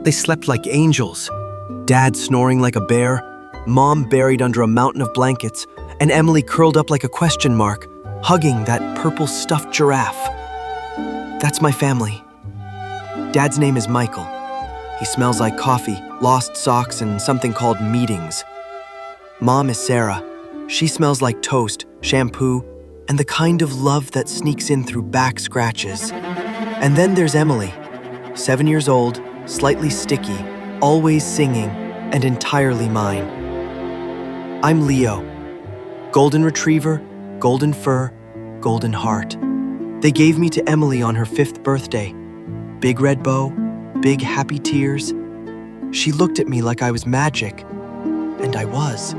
They slept like angels. Dad snoring like a bear, Mom buried under a mountain of blankets, and Emily curled up like a question mark, hugging that purple stuffed giraffe. That's my family. Dad's name is Michael. He smells like coffee, lost socks, and something called meetings. Mom is Sarah. She smells like toast, shampoo, and the kind of love that sneaks in through back scratches. And then there's Emily, 7 years old, slightly sticky, always singing, and entirely mine. I'm Leo. Golden retriever, golden fur, golden heart. They gave me to Emily on her 5th birthday. Big red bow, big happy tears. She looked at me like I was magic, and I was.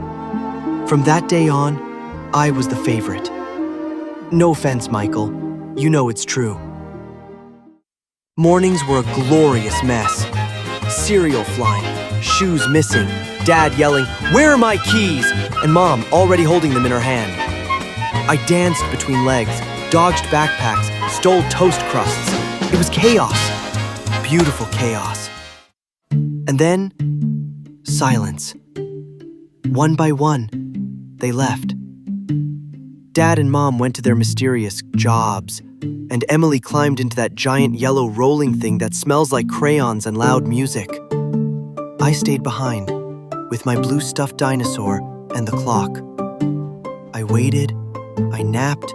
From that day on, I was the favorite. No offense, Michael. You know it's true. Mornings were a glorious mess. Cereal flying, shoes missing, Dad yelling, "Where are my keys?" and Mom already holding them in her hand. I danced between legs, dodged backpacks, stole toast crusts. It was chaos. Beautiful chaos. And then, silence. One by one, they left. Dad and Mom went to their mysterious jobs, and Emily climbed into that giant yellow rolling thing that smells like crayons and loud music. I stayed behind, with my blue stuffed dinosaur and the clock. I waited, I napped,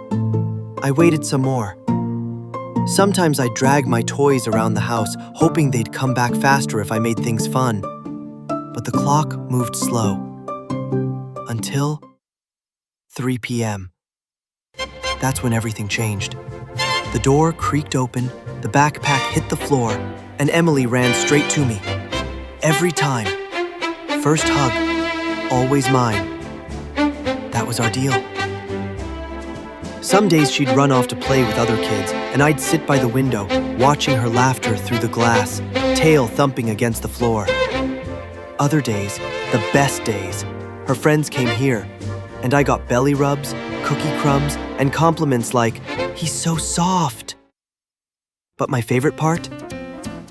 I waited some more. Sometimes I'd drag my toys around the house, hoping they'd come back faster if I made things fun. But the clock moved slow. Until 3 p.m. That's when everything changed. The door creaked open, the backpack hit the floor, and Emily ran straight to me. Every time. First hug, always mine. That was our deal. Some days she'd run off to play with other kids, and I'd sit by the window, watching her laughter through the glass, tail thumping against the floor. Other days, the best days, her friends came here, and I got belly rubs, cookie crumbs, and compliments like, "He's so soft." But my favorite part?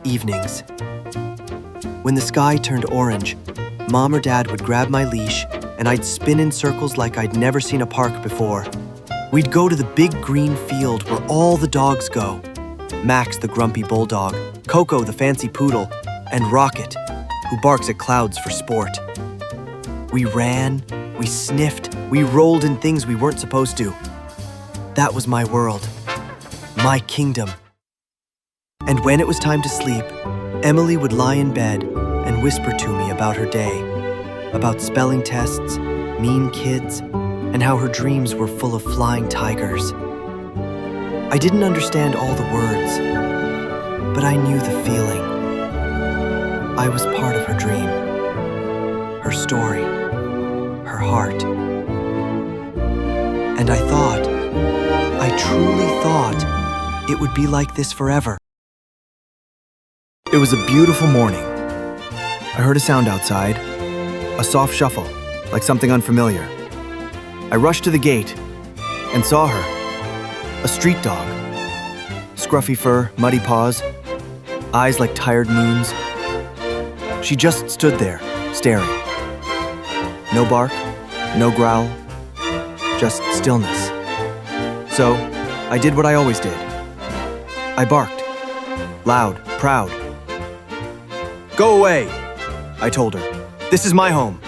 Evenings. When the sky turned orange, Mom or Dad would grab my leash, and I'd spin in circles like I'd never seen a park before. We'd go to the big green field where all the dogs go. Max, the grumpy bulldog, Coco, the fancy poodle, and Rocket, who barks at clouds for sport. We ran, we sniffed, we rolled in things we weren't supposed to. That was my world, my kingdom. And when it was time to sleep, Emily would lie in bed and whisper to me about her day, about spelling tests, mean kids, and how her dreams were full of flying tigers. I didn't understand all the words, but I knew the feeling. I was part of her dream, her story, her heart. And I truly thought, it would be like this forever. It was a beautiful morning. I heard a sound outside, a soft shuffle, like something unfamiliar. I rushed to the gate and saw her, a street dog. Scruffy fur, muddy paws, eyes like tired moons. She just stood there, staring. No bark, no growl, just stillness. So, I did what I always did. I barked, loud, proud. "Go away," I told her. "This is my home.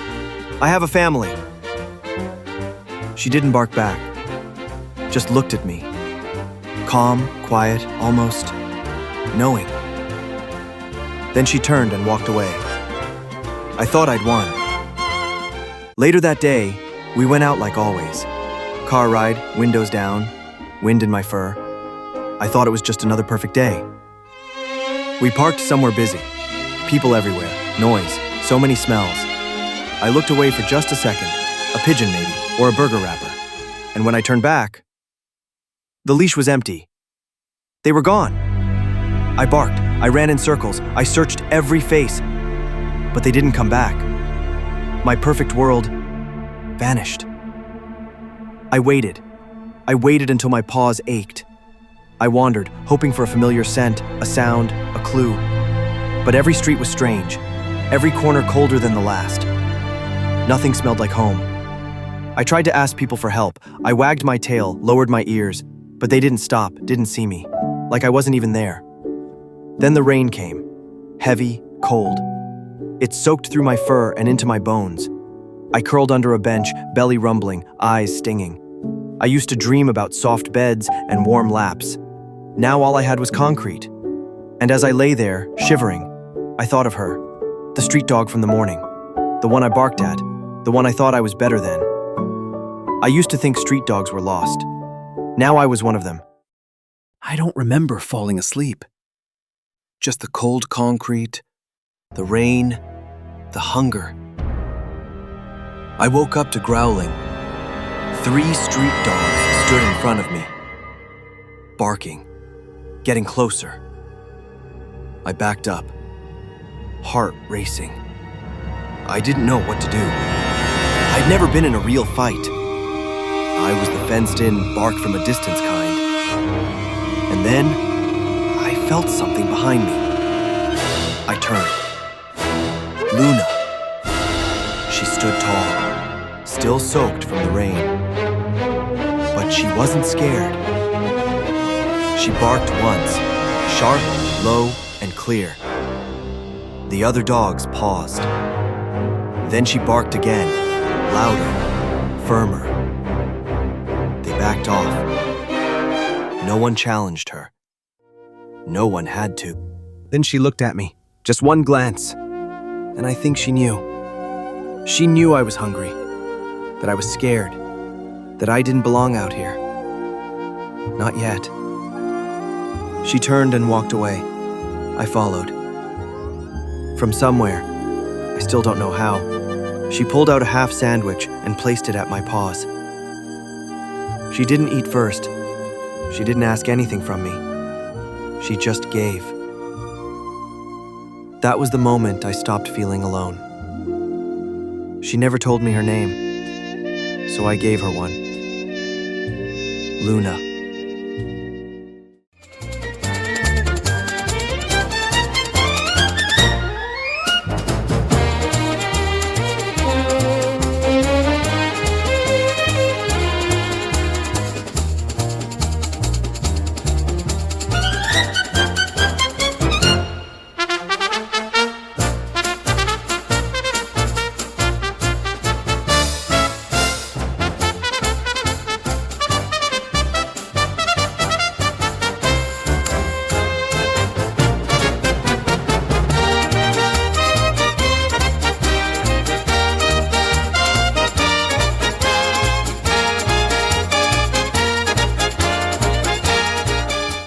I have a family." She didn't bark back, just looked at me. Calm, quiet, almost knowing. Then she turned and walked away. I thought I'd won. Later that day, we went out like always. Car ride, windows down, wind in my fur. I thought it was just another perfect day. We parked somewhere busy. People everywhere, noise, so many smells. I looked away for just a second, a pigeon maybe, or a burger wrapper. And when I turned back, the leash was empty. They were gone. I barked, I ran in circles, I searched every face, but they didn't come back. My perfect world vanished. I waited until my paws ached. I wandered, hoping for a familiar scent, a sound, a clue. But every street was strange, every corner colder than the last. Nothing smelled like home. I tried to ask people for help. I wagged my tail, lowered my ears, but they didn't stop, didn't see me, like I wasn't even there. Then the rain came, heavy, cold. It soaked through my fur and into my bones. I curled under a bench, belly rumbling, eyes stinging. I used to dream about soft beds and warm laps. Now all I had was concrete. And as I lay there, shivering, I thought of her, the street dog from the morning, the one I barked at, the one I thought I was better than. I used to think street dogs were lost. Now I was one of them. I don't remember falling asleep. Just the cold concrete, the rain, the hunger. I woke up to growling. 3 street dogs stood in front of me, barking, getting closer. I backed up, heart racing. I didn't know what to do. I'd never been in a real fight. I was the fenced-in, bark from a distance kind. And then, I felt something behind me. I turned. Luna. She stood tall, still soaked from the rain. But she wasn't scared. She barked once, sharp, low, and clear. The other dogs paused. Then she barked again, louder, firmer. They backed off. No one challenged her. No one had to. Then she looked at me, just one glance, and I think she knew. She knew I was hungry, that I was scared, that I didn't belong out here. Not yet. She turned and walked away. I followed. From somewhere, I still don't know how, she pulled out a half sandwich and placed it at my paws. She didn't eat first. She didn't ask anything from me. She just gave. That was the moment I stopped feeling alone. She never told me her name, so I gave her one. Luna.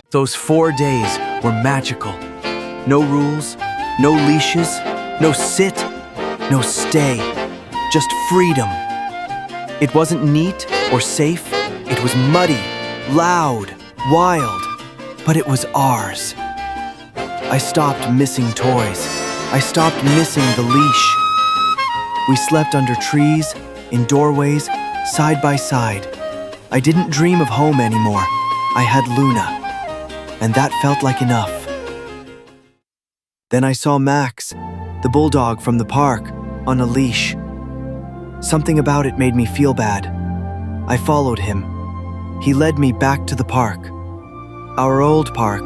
Those 4 days were magical. No rules, no leashes, no sit, no stay, just freedom. It wasn't neat or safe. It was muddy, loud, wild, but it was ours. I stopped missing toys. I stopped missing the leash. We slept under trees, in doorways, side by side. I didn't dream of home anymore. I had Luna. And that felt like enough. Then I saw Max, the bulldog from the park, on a leash. Something about it made me feel bad. I followed him. He led me back to the park. Our old park.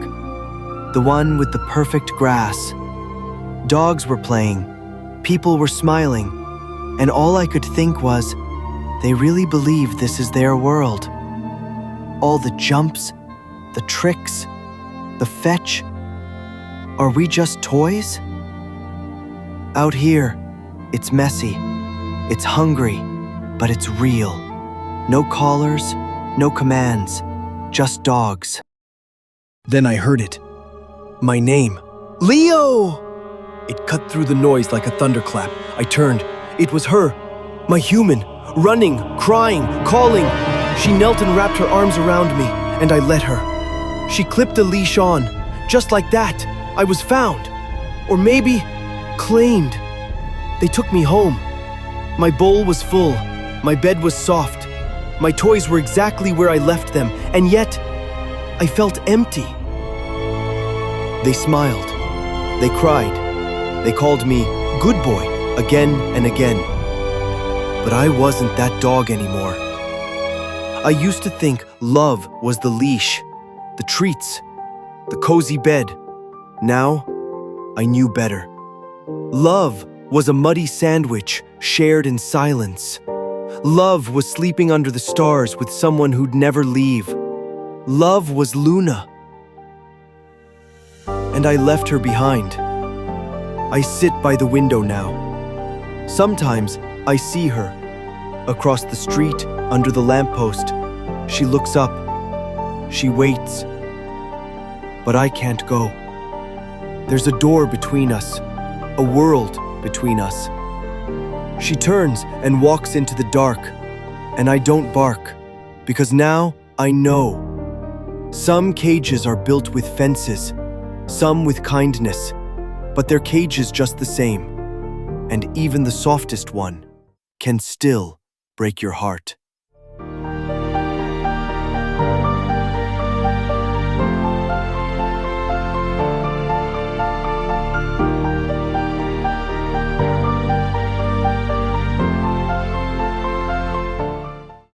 The one with the perfect grass. Dogs were playing. People were smiling. And all I could think was, they really believe this is their world. All the jumps, the tricks, the fetch. Are we just toys? Out here, it's messy, it's hungry, but it's real. No collars, no commands, just dogs. Then I heard it. My name. Leo! It cut through the noise like a thunderclap. I turned. It was her, my human, running, crying, calling. She knelt and wrapped her arms around me, and I let her. She clipped the leash on. Just like that, I was found. Or maybe, claimed. They took me home. My bowl was full. My bed was soft. My toys were exactly where I left them, and yet, I felt empty. They smiled. They cried. They called me good boy again and again. But I wasn't that dog anymore. I used to think love was the leash, the treats, the cozy bed. Now, I knew better. Love was a muddy sandwich shared in silence. Love was sleeping under the stars with someone who'd never leave. Love was Luna. And I left her behind. I sit by the window now. Sometimes I see her. Across the street, under the lamppost, she looks up. She waits. But I can't go. There's a door between us, a world between us. She turns and walks into the dark, and I don't bark, because now I know. Some cages are built with fences, some with kindness, but they're cages just the same, and even the softest one can still break your heart.